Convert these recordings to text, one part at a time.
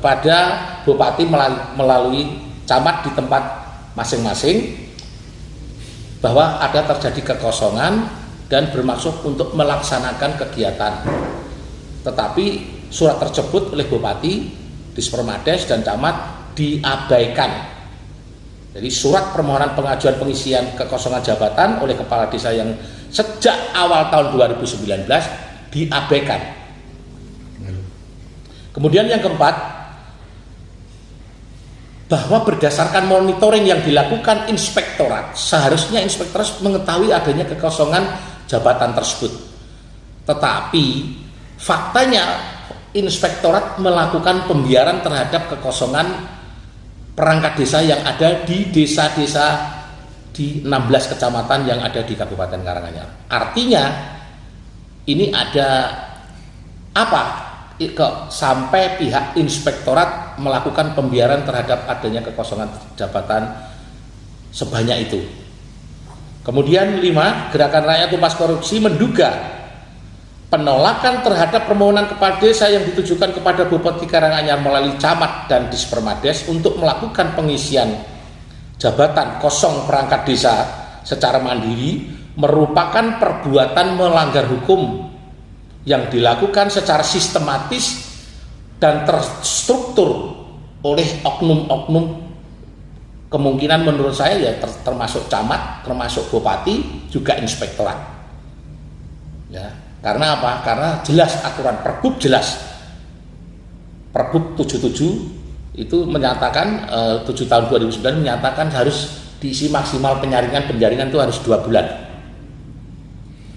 kepada bupati melalui camat di tempat masing-masing bahwa ada terjadi kekosongan dan bermaksud untuk melaksanakan kegiatan. Tetapi surat tersebut oleh bupati, Dispermades dan camat diabaikan. Jadi surat permohonan pengajuan pengisian kekosongan jabatan oleh kepala desa yang sejak awal tahun 2019 diabaikan. Kemudian yang keempat, bahwa berdasarkan monitoring yang dilakukan inspektorat, seharusnya inspektorat mengetahui adanya kekosongan jabatan tersebut. Tetapi faktanya inspektorat melakukan pembiaran terhadap kekosongan perangkat desa yang ada di desa-desa di 16 kecamatan yang ada di Kabupaten Karanganyar. Artinya ini ada apa? Kok sampai pihak inspektorat melakukan pembiaran terhadap adanya kekosongan jabatan sebanyak itu. Kemudian 5, Gerakan Rakyat Tumpas Korupsi menduga penolakan terhadap permohonan kepala desa yang ditujukan kepada Bupati Karanganyar melalui camat dan Dispermades untuk melakukan pengisian jabatan kosong perangkat desa secara mandiri merupakan perbuatan melanggar hukum yang dilakukan secara sistematis dan terstruktur oleh oknum-oknum, kemungkinan menurut saya ya termasuk camat, termasuk bupati, juga inspektorat. Ya, karena apa? Karena jelas aturan Pergub, jelas Pergub 77 itu menyatakan 7 tahun 2009 menyatakan harus diisi maksimal penjaringan itu harus 2 bulan.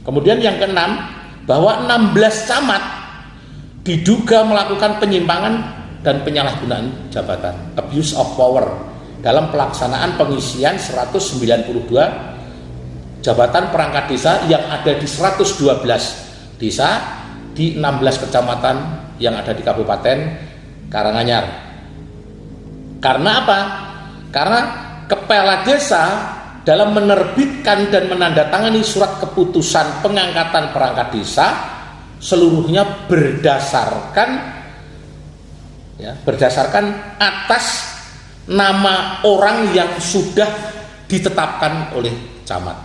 Kemudian yang keenam, bahwa 16 camat diduga melakukan penyimpangan dan penyalahgunaan jabatan, abuse of power, dalam pelaksanaan pengisian 192 jabatan perangkat desa yang ada di 112 desa di 16 kecamatan yang ada di Kabupaten Karanganyar. Karena apa? Karena kepala desa dalam menerbitkan dan menandatangani surat keputusan pengangkatan perangkat desa seluruhnya berdasarkan atas nama orang yang sudah ditetapkan oleh camat.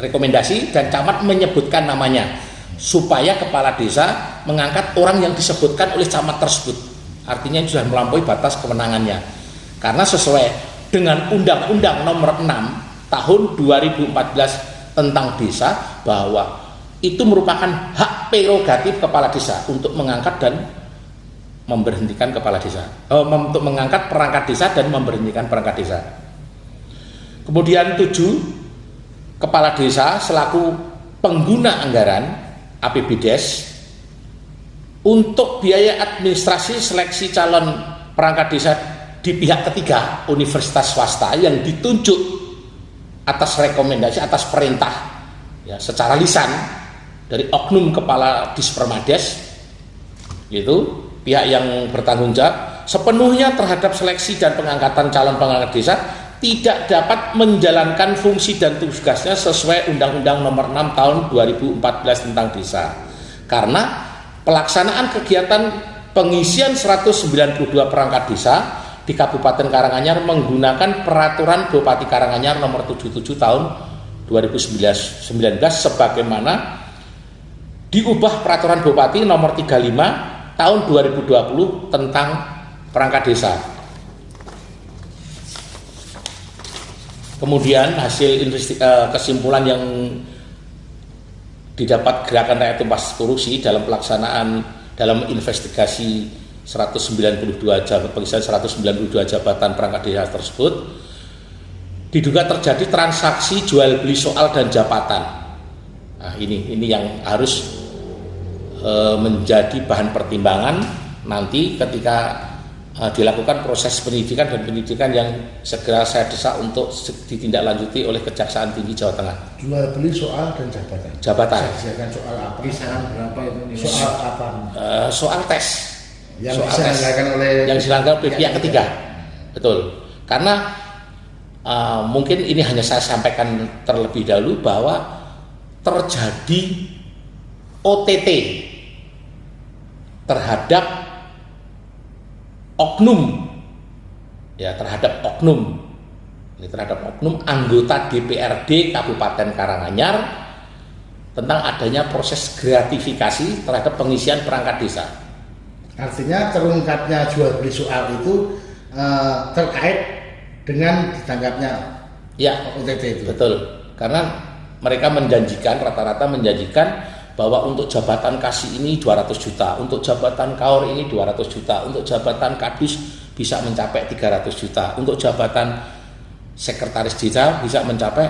Rekomendasi dan camat menyebutkan namanya supaya kepala desa mengangkat orang yang disebutkan oleh camat tersebut. Artinya sudah melampaui batas kewenangannya. Karena sesuai dengan Undang-Undang Nomor 6 Tahun 2014 tentang desa, bahwa itu merupakan hak prerogatif kepala desa untuk mengangkat dan memberhentikan kepala desa, untuk mengangkat perangkat desa dan memberhentikan perangkat desa. Kemudian 7, kepala desa selaku pengguna anggaran APBDes untuk biaya administrasi seleksi calon perangkat desa di pihak ketiga universitas swasta yang ditunjuk atas rekomendasi, atas perintah ya, secara lisan dari oknum kepala Dispermades, yaitu pihak yang bertanggung jawab sepenuhnya terhadap seleksi dan pengangkatan calon perangkat desa tidak dapat menjalankan fungsi dan tugasnya sesuai Undang-Undang Nomor 6 Tahun 2014 tentang desa, karena pelaksanaan kegiatan pengisian 192 perangkat desa di Kabupaten Karanganyar menggunakan Peraturan Bupati Karanganyar Nomor 77 Tahun 2019 sebagaimana diubah Peraturan Bupati Nomor 35 Tahun 2020 tentang perangkat desa. Kemudian hasil kesimpulan yang didapat Gerakan Rakyat Tumpas Korupsi dalam pelaksanaan dalam investigasi 192 jabatan perangkat desa tersebut, diduga terjadi transaksi jual beli soal dan jabatan. Nah, ini yang harus menjadi bahan pertimbangan nanti ketika dilakukan proses penyidikan yang segera saya desak untuk ditindaklanjuti oleh Kejaksaan Tinggi Jawa Tengah. Jual beli soal dan jabatan. Jabatan. Soal apa? Kisaran berapa itu? Soal apa? Soal tes. Yang diselenggarakan oleh pihak ketiga. Betul. Karena mungkin ini hanya saya sampaikan terlebih dahulu bahwa terjadi OTT terhadap oknum, ya terhadap oknum, ini terhadap oknum anggota DPRD Kabupaten Karanganyar tentang adanya proses gratifikasi terhadap pengisian perangkat desa. Artinya terungkapnya jual beli soal itu terkait dengan ditangkapnya OTT itu. Betul, karena mereka menjanjikan, rata-rata menjanjikan bahwa untuk jabatan kasih ini 200 juta, untuk jabatan kaur ini 200 juta, untuk jabatan kadus bisa mencapai 300 juta, untuk jabatan sekretaris desa bisa mencapai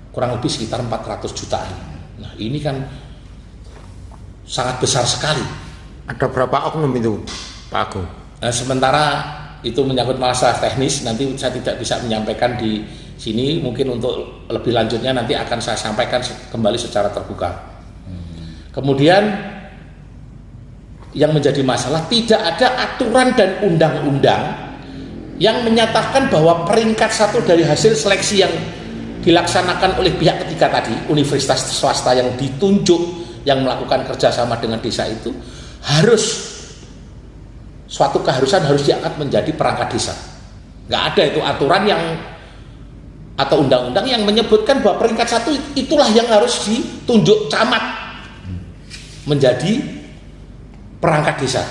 kurang lebih sekitar 400 juta. Nah ini kan sangat besar sekali. Ada berapa oknum itu Pak Agung? Nah, sementara itu menyangkut masalah teknis, nanti saya tidak bisa menyampaikan di sini, mungkin untuk lebih lanjutnya nanti akan saya sampaikan kembali secara terbuka. Kemudian yang menjadi masalah, tidak ada aturan dan undang-undang yang menyatakan bahwa peringkat 1 dari hasil seleksi yang dilaksanakan oleh pihak ketiga tadi, universitas swasta yang ditunjuk yang melakukan kerjasama dengan desa itu harus suatu keharusan harus diangkat menjadi perangkat desa. Nggak ada itu aturan yang atau undang-undang yang menyebutkan bahwa peringkat 1 itulah yang harus ditunjuk camat menjadi perangkat desa.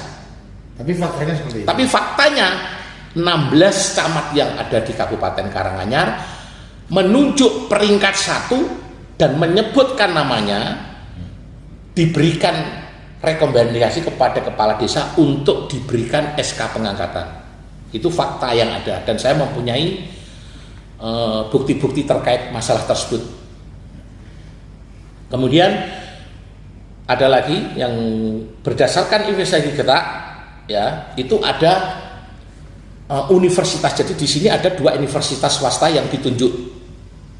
Tapi faktanya seperti itu. Tapi faktanya 16 camat yang ada di Kabupaten Karanganyar menunjuk peringkat 1 dan menyebutkan namanya, diberikan rekomendasi kepada kepala desa untuk diberikan SK pengangkatan. Itu fakta yang ada dan saya mempunyai bukti-bukti terkait masalah tersebut. Kemudian ada lagi yang berdasarkan investigasi kita, ya itu ada universitas. Jadi di sini ada 2 universitas swasta yang ditunjuk.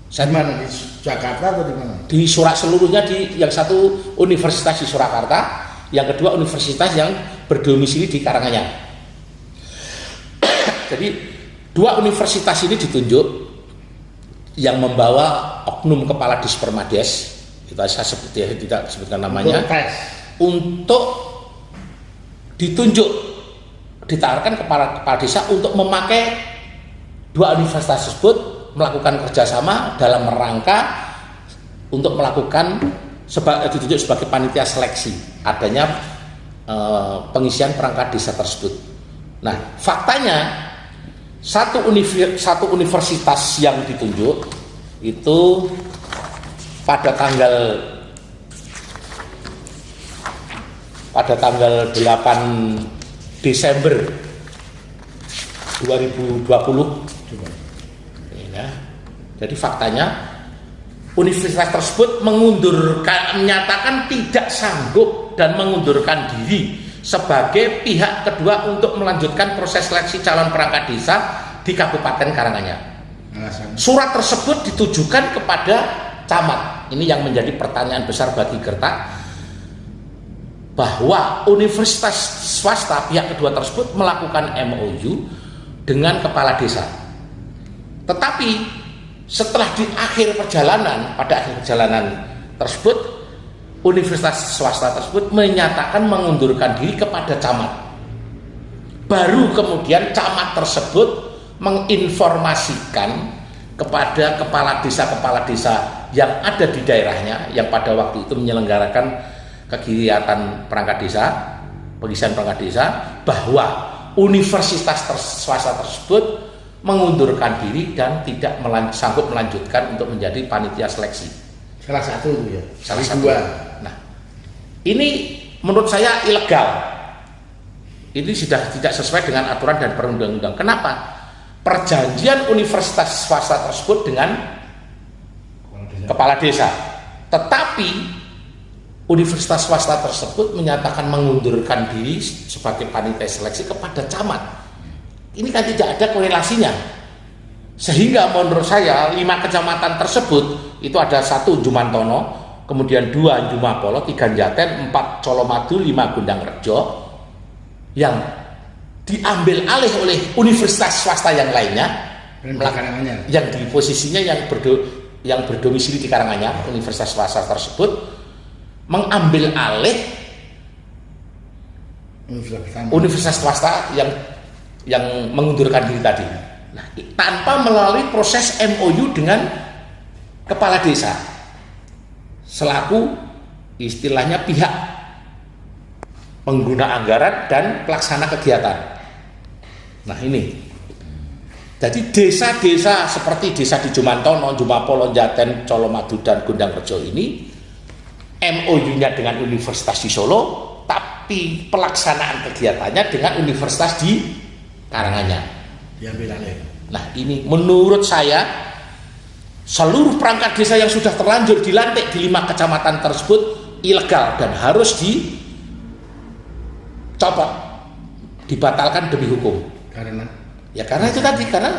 Di mana, di Jakarta atau di mana? Di seluruhnya, yang satu universitas di Surakarta, yang kedua universitas yang berdomisili di Karanganyar. Jadi 2 universitas ini ditunjuk yang membawa oknum kepala Dispermades. Kita saya tidak sebutkan namanya, untuk ditunjuk, ditawarkan kepala desa untuk memakai 2 universitas tersebut melakukan kerjasama dalam rangka untuk melakukan ditunjuk sebagai panitia seleksi adanya pengisian perangkat desa tersebut. Nah faktanya satu universitas yang ditunjuk itu pada tanggal 8 Desember 2020 ya. Jadi faktanya universitas tersebut menyatakan tidak sanggup dan mengundurkan diri sebagai pihak kedua untuk melanjutkan proses seleksi calon perangkat desa di Kabupaten Karanganyar. Surat tersebut ditujukan kepada camat. Ini yang menjadi pertanyaan besar bagi Gertak, bahwa universitas swasta pihak kedua tersebut melakukan MOU dengan kepala desa. Tetapi setelah di akhir perjalanan, pada akhir perjalanan tersebut, universitas swasta tersebut menyatakan mengundurkan diri kepada camat. Baru kemudian camat tersebut menginformasikan kepada kepala desa yang ada di daerahnya, yang pada waktu itu menyelenggarakan kegiatan perangkat desa, pengisian perangkat desa, bahwa universitas swasta tersebut mengundurkan diri dan tidak sanggup melanjutkan untuk menjadi panitia seleksi. Salah satu itu ya. Salah satu. Nah, ini menurut saya ilegal. Ini sudah tidak sesuai dengan aturan dan perundang-undang. Kenapa? Perjanjian universitas swasta tersebut dengan kepala desa. Tetapi universitas swasta tersebut menyatakan mengundurkan diri sebagai panitia seleksi kepada camat. Ini kan tidak ada korelasinya. Sehingga menurut saya 5 kecamatan tersebut itu ada 1 Jumantono, kemudian 2 Jumapolo, 3 Jaten, 4 Colomadu, 5 Gundang Rejo yang diambil alih oleh universitas swasta yang lainnya, yang di posisinya yang berdomisili di Karanganyar. Universitas swasta tersebut mengambil alih universitas swasta yang mengundurkan diri tadi. Nah, tanpa melalui proses MOU dengan kepala desa selaku istilahnya pihak pengguna anggaran dan pelaksana kegiatan. Nah ini. Jadi desa-desa seperti desa di Jumantono, Jumapolo, Jaten, Colomadu, dan Gondangrejo ini MOU-nya dengan Universitas di Solo, tapi pelaksanaan kegiatannya dengan Universitas di Karanganyar. Diambil alih. Nah ini menurut saya seluruh perangkat desa yang sudah terlanjur dilantik di 5 kecamatan tersebut ilegal dan harus dicopot, dibatalkan demi hukum. Karena itu tadi, karena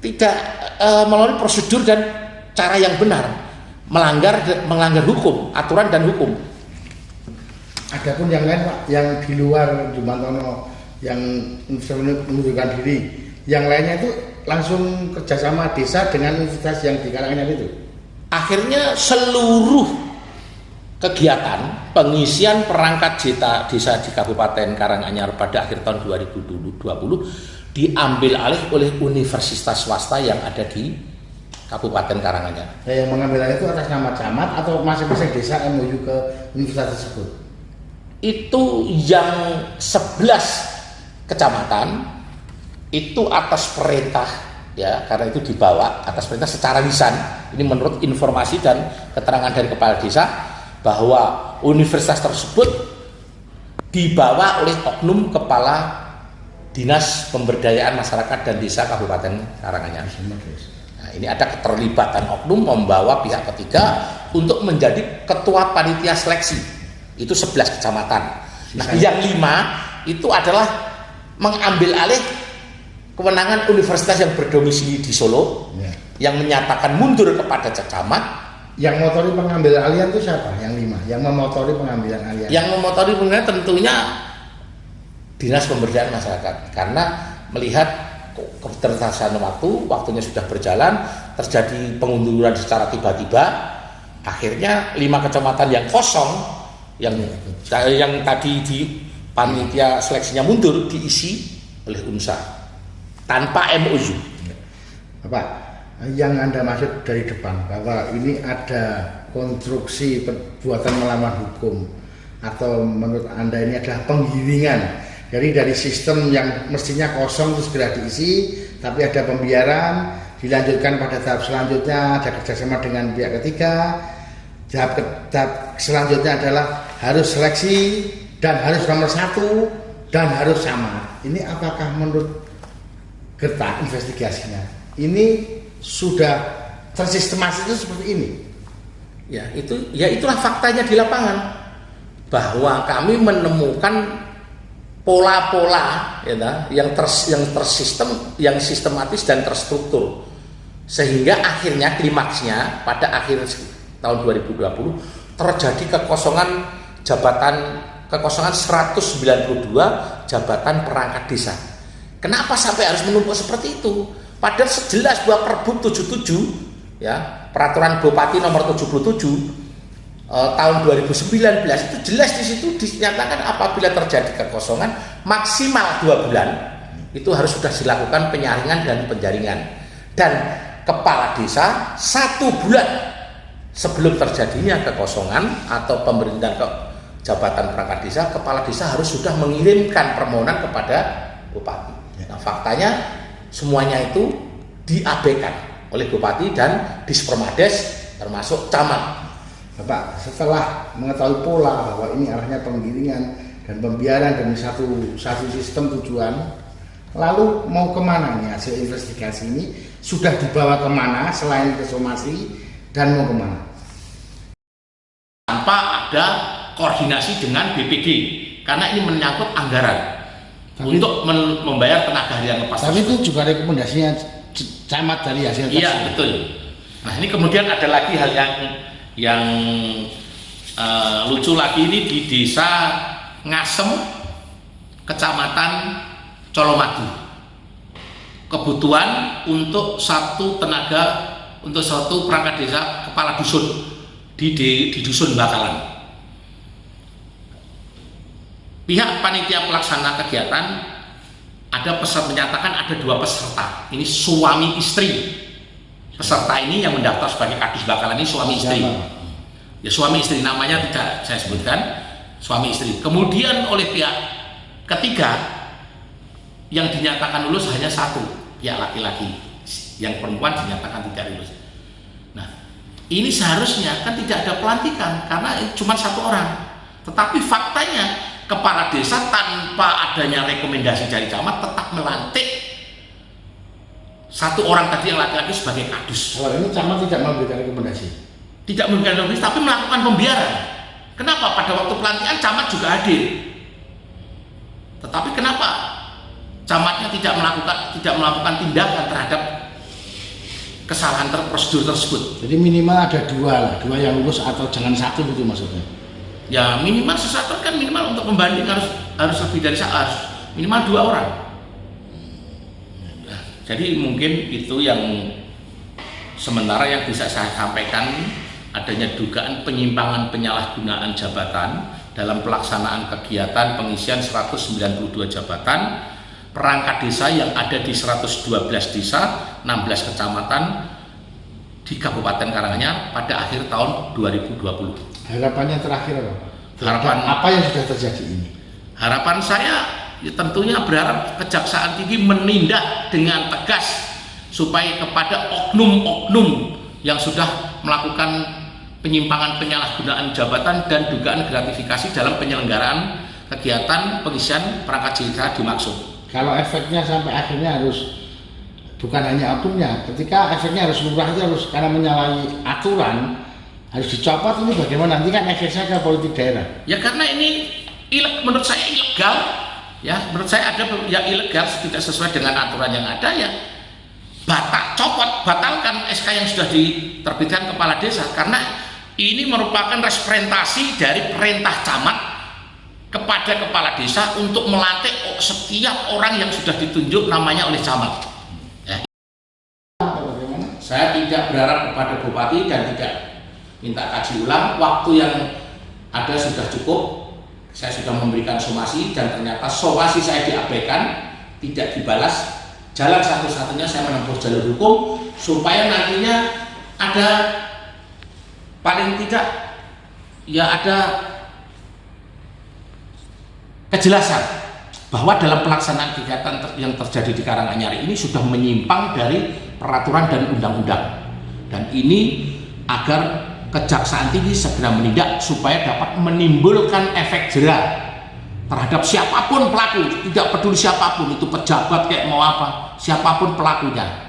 tidak melalui prosedur dan cara yang benar, melanggar hukum, aturan dan hukum. Adapun yang lain Pak, yang di luar Jumantono yang mengundurkan diri, yang lainnya itu langsung kerjasama desa dengan universitas yang di Karanganyar itu. Akhirnya seluruh kegiatan pengisian perangkat desa di Kabupaten Karanganyar pada akhir tahun 2020 diambil alih oleh universitas swasta yang ada di Kabupaten Karanganyar. Yang mengambil alih itu atas nama camat atau masing-masing desa MOU ke universitas tersebut? Itu yang 11 kecamatan itu atas perintah, ya, karena itu dibawa atas perintah secara lisan. Ini menurut informasi dan keterangan dari kepala desa bahwa universitas tersebut dibawa oleh oknum kepala Dinas Pemberdayaan Masyarakat dan Desa Kabupaten Karanganyar. Nah, ini ada keterlibatan oknum membawa pihak ketiga untuk menjadi ketua panitia seleksi. Itu 11 kecamatan. Nah, yang 5 itu adalah mengambil alih kewenangan universitas yang berdomisili di Solo, yang menyatakan mundur kepada camat. Yang motori pengambilan alihan itu siapa? Yang 5. Yang memotori pengambilan alihan. Yang memotori pengambilan tentunya Dinas Pemberdayaan Masyarakat, karena melihat keterbatasan waktunya sudah berjalan, terjadi pengunduran secara tiba-tiba, akhirnya 5 kecamatan yang kosong, yang tadi di panitia seleksinya mundur, diisi oleh UNSA tanpa MOU. Bapak, yang Anda maksud dari depan bahwa ini ada konstruksi perbuatan melawan hukum, atau menurut Anda ini adalah penggiringan. Jadi dari sistem yang mestinya kosong itu segera diisi, tapi ada pembiaran, dilanjutkan pada tahap selanjutnya, ada kerjasama dengan pihak ketiga. Tahap selanjutnya adalah harus seleksi dan harus nomor 1 dan harus sama. Ini apakah menurut Gerta investigasinya ini sudah tersistematis itu seperti ini? Ya itulah faktanya di lapangan, bahwa kami menemukan pola-pola yang tersistem, yang sistematis dan terstruktur, sehingga akhirnya klimaksnya pada akhir tahun 2020 terjadi kekosongan 192 jabatan perangkat desa. Kenapa sampai harus menumpuk seperti itu? Padahal jelas bahwa Perbup 77, ya, peraturan Bupati nomor 77 tahun 2019 itu jelas di situ dinyatakan apabila terjadi kekosongan maksimal 2 bulan itu harus sudah dilakukan penyaringan dan penjaringan, dan kepala desa 1 bulan sebelum terjadinya kekosongan atau pemerintahan ke jabatan perangkat desa, kepala desa harus sudah mengirimkan permohonan kepada bupati. Nah, faktanya semuanya itu diabaikan oleh bupati dan Dispermades termasuk camat. Bapak, setelah mengetahui pola bahwa ini arahnya penggiringan dan pembiaran demi satu sistem tujuan, lalu mau kemana nih hasil investigasi ini? Sudah dibawa kemana selain ke somasi, dan mau kemana? Tanpa ada koordinasi dengan BPD, karena ini menyangkut anggaran untuk membayar tenaga harian lepas. Tapi itu juga rekomendasinya camat dari hasil tersebut. Iya, betul. Nah, ini kemudian ada lagi hal yang lucu lagi, ini di desa Ngasem, kecamatan Colomadu. Kebutuhan untuk satu perangkat desa kepala dusun di dusun Bakalan. pihak panitia pelaksana kegiatan ada menyatakan ada 2 peserta. Ini suami istri. Peserta ini yang mendaftar sebagai kadus bakalan ini suami istri. Ya suami istri, namanya tidak saya sebutkan, suami istri. Kemudian oleh pihak ketiga yang dinyatakan lulus hanya 1, pihak laki-laki. Yang perempuan dinyatakan tidak lulus. Nah, ini seharusnya kan tidak ada pelantikan karena cuma 1 orang. Tetapi faktanya kepala desa tanpa adanya rekomendasi dari camat tetap melantik 1 orang tadi yang laki-laki sebagai kadus. Kalau ini camat tidak memberikan rekomendasi. Tidak memberikan rekomendasi, tapi melakukan pembiaran. Kenapa? Pada waktu pelantikan camat juga hadir. Tetapi kenapa camatnya tidak melakukan tindakan terhadap kesalahan prosedur tersebut? Jadi minimal ada 2 lah, 2 yang lulus atau jangan 1 gitu maksudnya. Ya minimal sesuatu kan minimal untuk pembanding harus lebih dari harus minimal 2 orang. Nah, jadi mungkin itu yang sementara yang bisa saya sampaikan, adanya dugaan penyimpangan penyalahgunaan jabatan dalam pelaksanaan kegiatan pengisian 192 jabatan perangkat desa yang ada di 112 desa, 16 kecamatan di Kabupaten Karanganyar pada akhir tahun 2020. Harapannya terakhir apa? Harapan apa yang sudah terjadi ini? Harapan saya ya tentunya berharap Kejaksaan Tinggi menindak dengan tegas supaya kepada oknum-oknum yang sudah melakukan penyimpangan penyalahgunaan jabatan dan dugaan gratifikasi dalam penyelenggaraan kegiatan pengisian perangkat desa dimaksud. Kalau efeknya sampai akhirnya harus bukan hanya oknumnya, ketika efeknya harus lurah itu harus karena menyalahi aturan harus dicopot, ini bagaimana nanti kan efeknya ke politik daerah? Ya karena ini menurut saya ilegal, ya menurut saya ada yang ilegal tidak sesuai dengan aturan yang ada ya. Batalkan SK yang sudah diterbitkan kepala desa karena ini merupakan representasi dari perintah camat kepada kepala desa untuk melantik setiap orang yang sudah ditunjuk namanya oleh camat. Ya. Saya tidak berharap kepada bupati dan tidak minta kaji ulang. Waktu yang ada sudah cukup. Saya sudah memberikan somasi dan ternyata somasi saya diabaikan, tidak dibalas. Jalan satu-satunya saya menempuh jalur hukum supaya nantinya ada paling tidak ya ada kejelasan bahwa dalam pelaksanaan kegiatan yang terjadi di Karanganyar ini sudah menyimpang dari peraturan dan undang-undang, dan ini agar Kejaksaan Tinggi segera menindak supaya dapat menimbulkan efek jera terhadap siapapun pelaku, tidak peduli siapapun itu pejabat kayak mau apa, siapapun pelakunya.